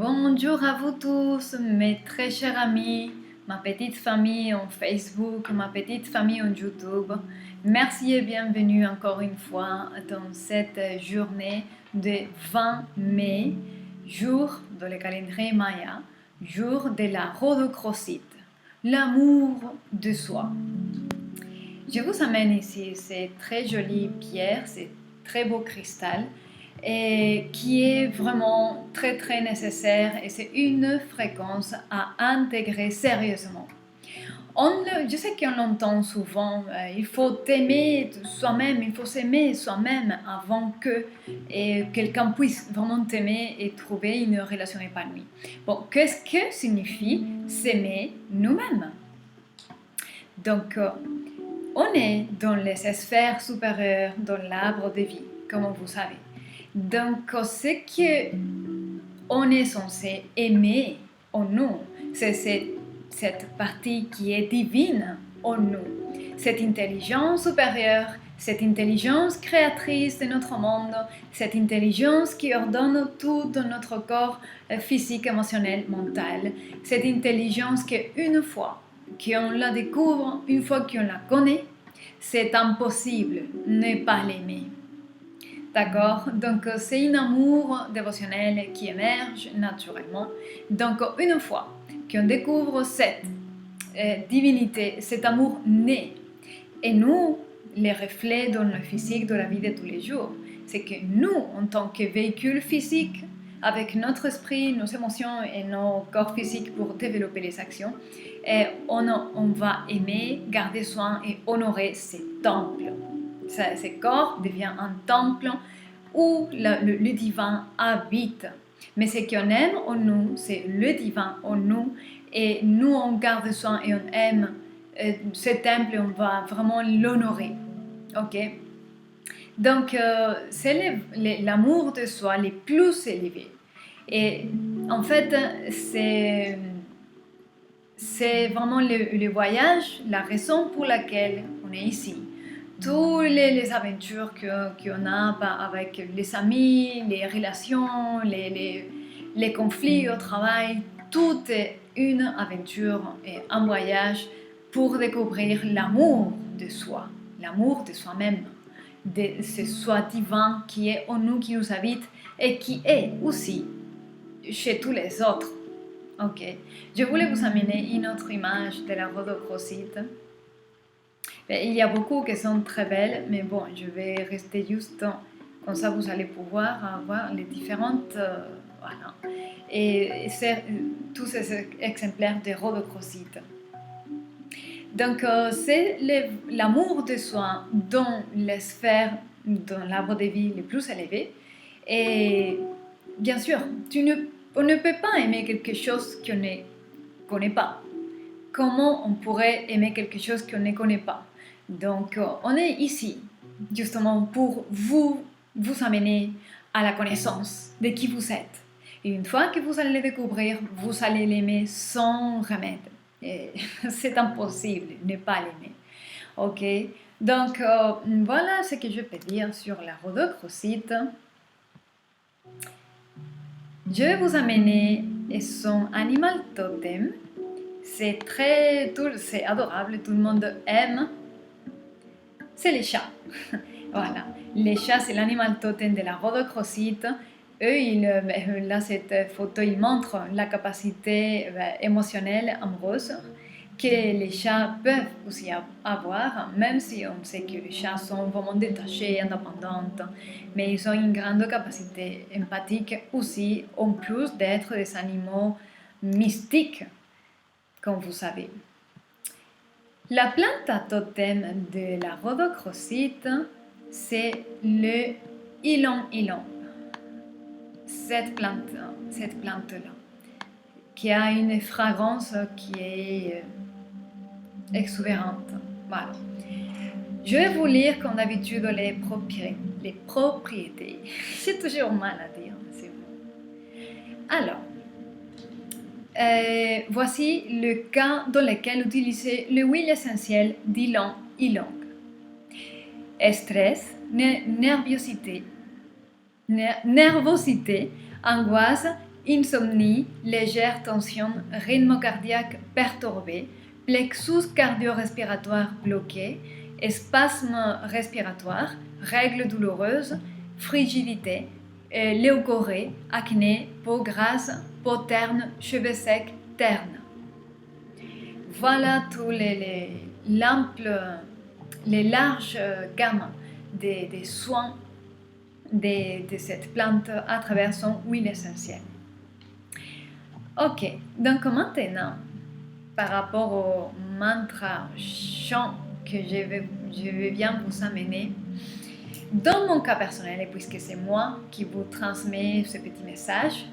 Bonjour à vous tous, mes très chers amis, ma petite famille en Facebook, ma petite famille en YouTube. Merci et bienvenue encore une fois dans cette journée de 20 mai, jour de le calendrier Maya, jour de la Rhodochrosite, l'amour de soi. Je vous amène ici ces très jolies pierres, ces très beaux cristal, et qui est vraiment très très nécessaire et c'est une fréquence à intégrer sérieusement. Je sais qu'on l'entend souvent, il faut aimer soi-même, il faut s'aimer soi-même avant que quelqu'un puisse vraiment t'aimer et trouver une relation épanouie. Bon, qu'est-ce que signifie s'aimer nous-mêmes? Donc, on est dans les sphères supérieures, dans l'arbre de vie, comme vous savez. Donc, ce qu'on est censé aimer en nous, c'est cette partie qui est divine en nous, cette intelligence supérieure, cette intelligence créatrice de notre monde, cette intelligence qui ordonne tout dans notre corps physique, émotionnel, mental, cette intelligence qu'une fois qu'on la découvre, une fois qu'on la connaît, c'est impossible de ne pas l'aimer. D'accord? Donc, c'est un amour dévotionnel qui émerge naturellement. Donc, une fois qu'on découvre cette divinité, cet amour naît. Et nous, les reflets dans le physique de la vie de tous les jours, c'est que nous, en tant que véhicule physique, avec notre esprit, nos émotions et nos corps physiques pour développer les actions, on va aimer, garder soin et honorer ces temples. Ce corps devient un temple où le divin habite. Mais ce qu'on aime en nous, c'est le divin en nous. Et nous, on garde soin et on aime ce temple, on va vraiment l'honorer. Ok? Donc, c'est l'amour de soi le plus élevé. Et en fait, c'est vraiment le voyage, la raison pour laquelle on est ici. Toutes les aventures qu'on a avec les amis, les relations, les conflits au travail, tout est une aventure et un voyage pour découvrir l'amour de soi, l'amour de soi-même, de ce soi divin qui est en nous, qui nous habite et qui est aussi chez tous les autres. Ok, je voulais vous amener une autre image de la Rhodochrosite. Il y a beaucoup qui sont très belles, mais bon, je vais rester juste comme ça, vous allez pouvoir voir les différentes, voilà, et c'est tous ces exemplaires de Rhodochrosite. Donc, c'est l'amour de soi dans les sphères, dans l'arbre de vie les plus élevés. Et bien sûr, on ne peut pas aimer quelque chose qu'on ne connaît pas. Comment on pourrait aimer quelque chose qu'on ne connaît pas? Donc, on est ici, justement, pour vous amener à la connaissance de qui vous êtes. Et une fois que vous allez le découvrir, vous allez l'aimer sans remède. Et c'est impossible de ne pas l'aimer. Ok? Donc, voilà ce que je peux dire sur la Rhodochrosite. Je vais vous amener son animal totem. C'est adorable, tout le monde aime. C'est les chats. Voilà, les chats, c'est l'animal totem de la Rhodochrosite. Eux, là, cette photo, ils montrent la capacité émotionnelle, amoureuse que les chats peuvent aussi avoir, même si on sait que les chats sont vraiment détachés, indépendants, mais ils ont une grande capacité empathique aussi, en plus d'être des animaux mystiques, comme vous savez. La plante à totem de la Rhodochrosite, c'est le ylang-ylang. Cette plante-là, qui a une fragrance qui est exubérante. Voilà. Je vais vous lire comme d'habitude les propriétés. C'est toujours mal à dire, c'est bon. Alors, voici le cas dans lequel utiliser l'huile essentielle d'ylang-ylang. Stress, nervosité, angoisse insomnie, légère tension, rythme cardiaque perturbé, plexus cardio-respiratoire bloqué, spasme respiratoire, règles douloureuses, frigidité, leucorrhée, acné, peau grasse, peau terne, cheveux secs, terne. Voilà tous les larges gammes des soins de cette plante à travers son huile essentielle. Ok, donc maintenant, par rapport au mantra chant que je vais bien vous amener, dans mon cas personnel, et puisque c'est moi qui vous transmets ce petit message,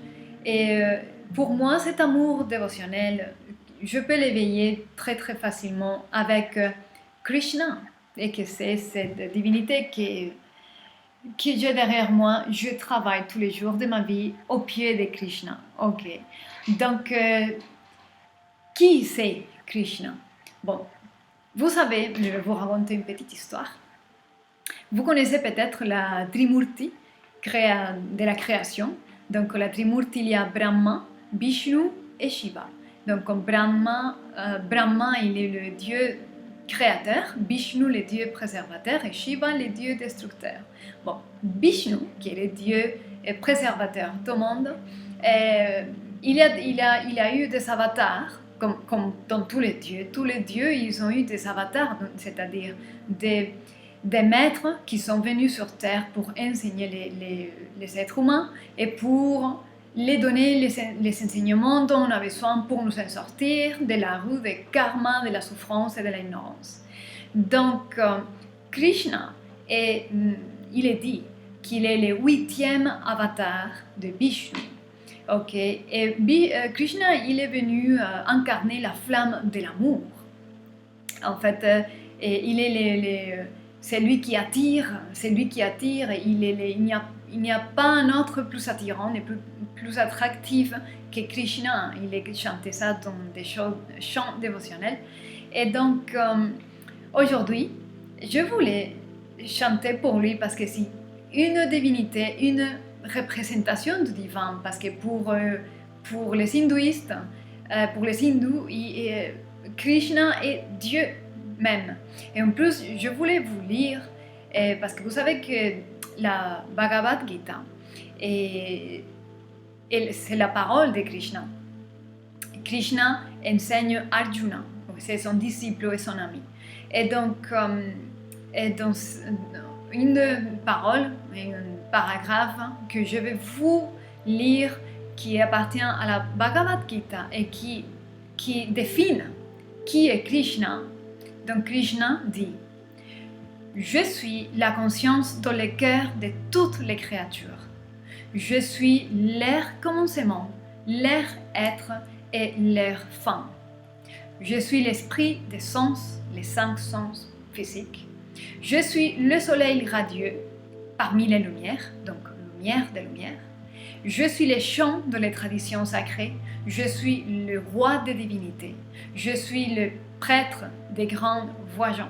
et pour moi, cet amour dévotionnel, je peux l'éveiller très très facilement avec Krishna, et que c'est cette divinité que j'ai derrière moi. Je travaille tous les jours de ma vie au pied de Krishna. Ok, donc qui c'est Krishna? Bon, vous savez, je vais vous raconter une petite histoire. Vous connaissez peut-être la Trimurti de la création. Donc la Trimurti, il y a Brahma, Vishnu et Shiva. Donc comme Brahma, il est le dieu créateur, Vishnu le dieu préservateur et Shiva le dieu destructeur. Bon, Vishnu, qui est le dieu préservateur du monde, il a eu des avatars, comme dans tous les dieux, ils ont eu des avatars, c'est-à-dire des maîtres qui sont venus sur Terre pour enseigner les êtres humains et pour les donner les enseignements dont on a besoin pour nous en sortir de la roue du karma, de la souffrance et de l'ignorance. Donc, Krishna, il est dit qu'il est le 8e avatar de Vishnu. Ok, et Krishna, il est venu incarner la flamme de l'amour. En fait, il est c'est lui qui attire, il n'y a pas un autre plus attirant et plus attractif que Krishna. Il est chanté ça dans des chants dévotionnels. Et donc, aujourd'hui, je voulais chanter pour lui parce que c'est une divinité, une représentation du divin, parce que pour les hindouistes, pour les hindous, Krishna est Dieu même. Et en plus, je voulais vous lire, parce que vous savez que la Bhagavad Gita, c'est la parole de Krishna. Krishna enseigne Arjuna, c'est son disciple et son ami. Et donc, dans une parole, un paragraphe que je vais vous lire, qui appartient à la Bhagavad Gita et qui définit qui est Krishna. Donc Krishna dit: je suis la conscience dans le cœur de toutes les créatures. Je suis leur commencement, leur être et leur fin. Je suis l'esprit des sens, les 5 sens physiques. Je suis le soleil radieux parmi les lumières, donc lumière des lumières. Je suis les chants de les traditions sacrées. Je suis le roi des divinités. Je suis le prêtre des grandes voyantes.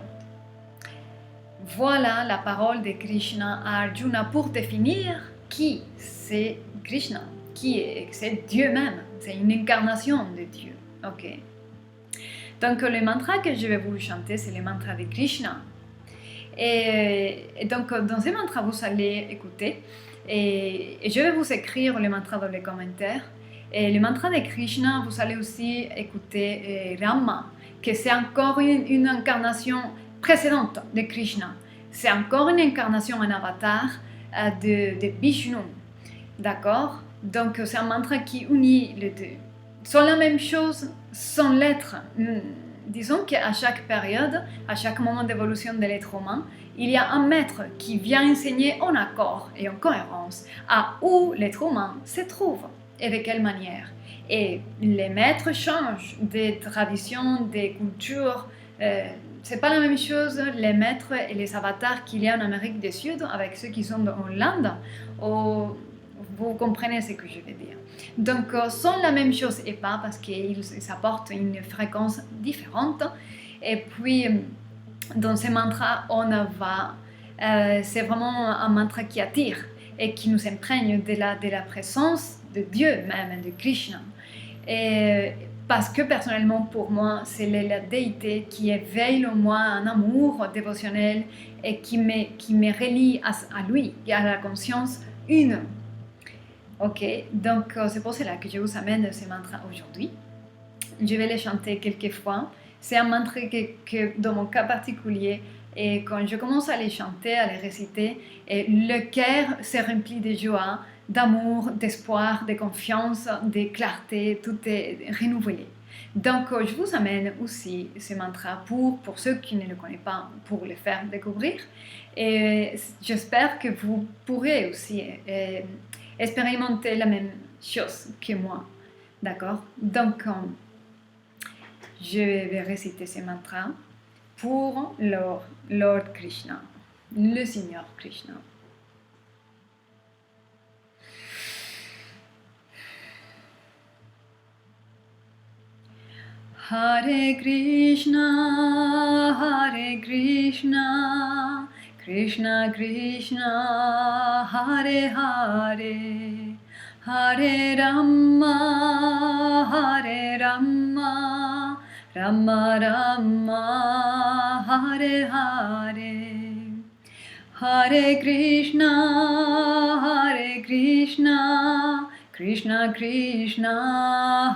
Voilà la parole de Krishna à Arjuna pour définir qui c'est Krishna, c'est Dieu même, c'est une incarnation de Dieu. Ok. Donc le mantra que je vais vous chanter, c'est le mantra de Krishna. Et donc dans ce mantra, vous allez écouter et je vais vous écrire le mantra dans les commentaires. Et le mantra de Krishna, vous allez aussi écouter Rama, que c'est encore une incarnation précédente de Krishna. C'est encore une incarnation, un avatar de Vishnu. D'accord? Donc c'est un mantra qui unit les deux. Sont la même chose sans l'être. Disons qu'à chaque période, à chaque moment d'évolution de l'être humain, il y a un maître qui vient enseigner en accord et en cohérence à où l'être humain se trouve et de quelle manière. Et les maîtres changent des traditions, des cultures. C'est pas la même chose les maîtres et les avatars qu'il y a en Amérique du Sud avec ceux qui sont en Inde. Vous comprenez ce que je veux dire. Donc, sont la même chose et pas parce qu'ils apportent une fréquence différente. Et puis, dans ces mantras, on va. C'est vraiment un mantra qui attire, et qui nous imprègne de la présence de Dieu même, de Krishna. Et parce que personnellement pour moi, c'est la déité qui éveille en moi un amour dévotionnel et qui me relie à lui et à la conscience une. Ok, donc c'est pour cela que je vous amène ce mantra aujourd'hui. Je vais les chanter quelques fois. C'est un mantra que dans mon cas particulier, et quand je commence à les chanter, à les réciter, et le cœur se remplit de joie, d'amour, d'espoir, de confiance, de clarté, tout est renouvelé. Donc je vous amène aussi ce mantra pour ceux qui ne le connaissent pas, pour le faire découvrir. Et j'espère que vous pourrez aussi expérimenter la même chose que moi. D'accord? Donc je vais réciter ce mantra pour Lord Krishna, le Seigneur Krishna. Hare Krishna, Krishna Krishna, Hare Hare, Hare Rama, Rama Rama, Hare Hare, Hare Krishna, Krishna Krishna,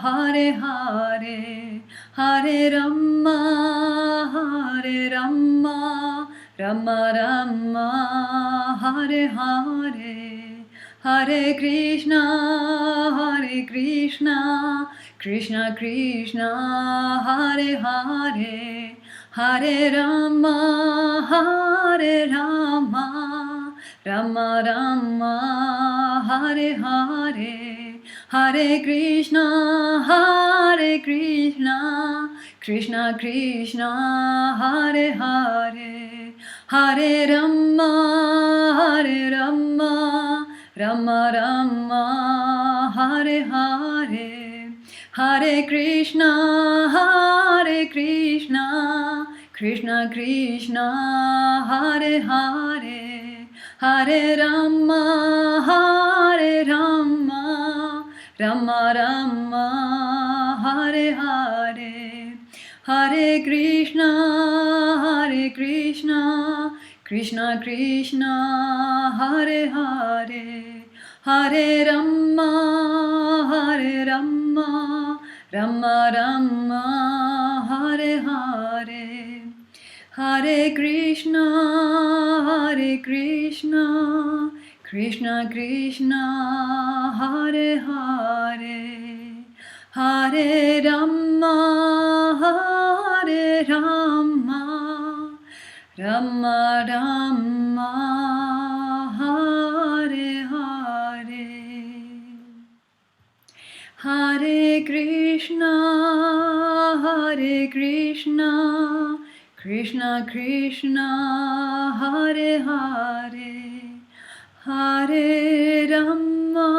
Hare Hare, Hare Rama, Rama Rama, Hare Hare, Hare Krishna, Krishna Krishna, Hare Hare, Hare Rama, Rama Rama, Hare Hare, Hare Krishna, Krishna Krishna, Hare Hare, Hare Rama, Rama Rama, Hare Hare, Hare Krishna, Krishna Krishna, Hare Hare, Hare Rama, Rama Rama, Hare Hare, Hare Krishna, Krishna Krishna, Hare Hare, Hare Rama, Rama Rama, Hare Hare, Hare Krishna, Krishna Krishna, Hare Hare, Hare Rama, Rama Rama, Hare Hare, Hare Krishna, Krishna Krishna, Hare Hare, Hare Rama,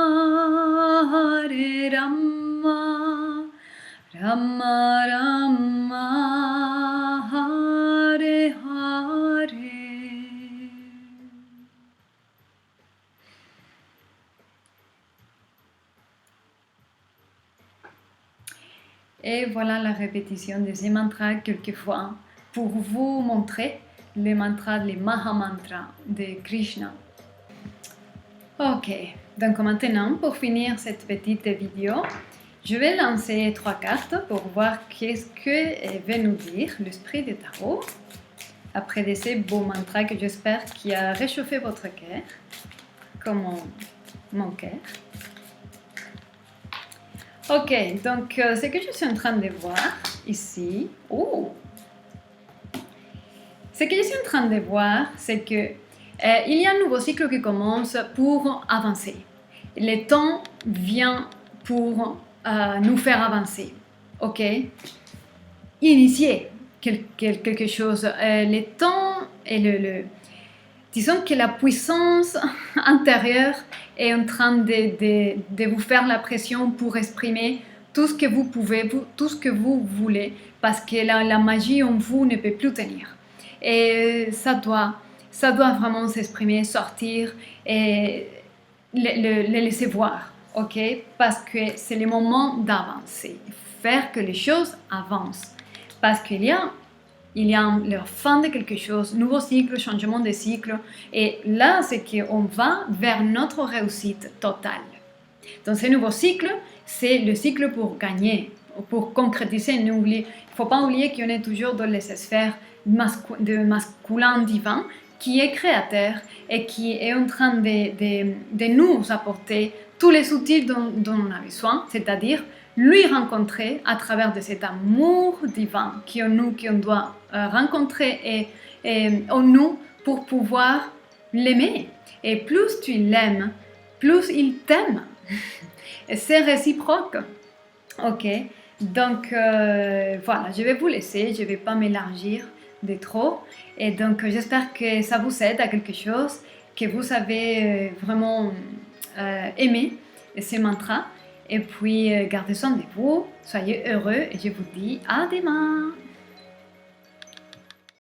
Rama Rama, Hare Hare. Et voilà la répétition de ces mantras quelquefois pour vous montrer les mantras, les Mahamantras de Krishna. Ok, donc maintenant, pour finir cette petite vidéo, je vais lancer 3 cartes pour voir qu'est-ce que va nous dire l'esprit de tarot après de ces beaux mantras que j'espère qui a réchauffé votre cœur, comme mon cœur. Ok, donc ce que je suis en train de voir ici, ce que je suis en train de voir, c'est que il y a un nouveau cycle qui commence pour avancer. Le temps vient pour nous faire avancer, ok? Initier quelque chose. Le temps et disons que la puissance intérieure est en train de vous faire la pression pour exprimer tout ce que vous pouvez, tout ce que vous voulez, parce que la magie en vous ne peut plus tenir. Et ça doit vraiment s'exprimer, sortir. Et les laisser voir, ok? Parce que c'est le moment d'avancer, faire que les choses avancent. Parce qu'il y a la fin de quelque chose, nouveau cycle, changement de cycle. Et là, c'est qu'on va vers notre réussite totale. Dans ce nouveau cycle, c'est le cycle pour gagner, pour concrétiser. Il ne faut pas oublier qu'on est toujours dans les sphères de masculin divin, qui est créateur et qui est en train de nous apporter tous les outils dont on a besoin, c'est-à-dire lui rencontrer à travers de cet amour divin qu'on doit rencontrer et en nous pour pouvoir l'aimer. Et plus tu l'aimes, plus il t'aime. Et c'est réciproque. Ok, donc voilà, je vais vous laisser, je ne vais pas m'élargir de trop. Et donc j'espère que ça vous aide à quelque chose, que vous avez vraiment aimé ces mantras. Et puis gardez soin de vous, soyez heureux et je vous dis à demain.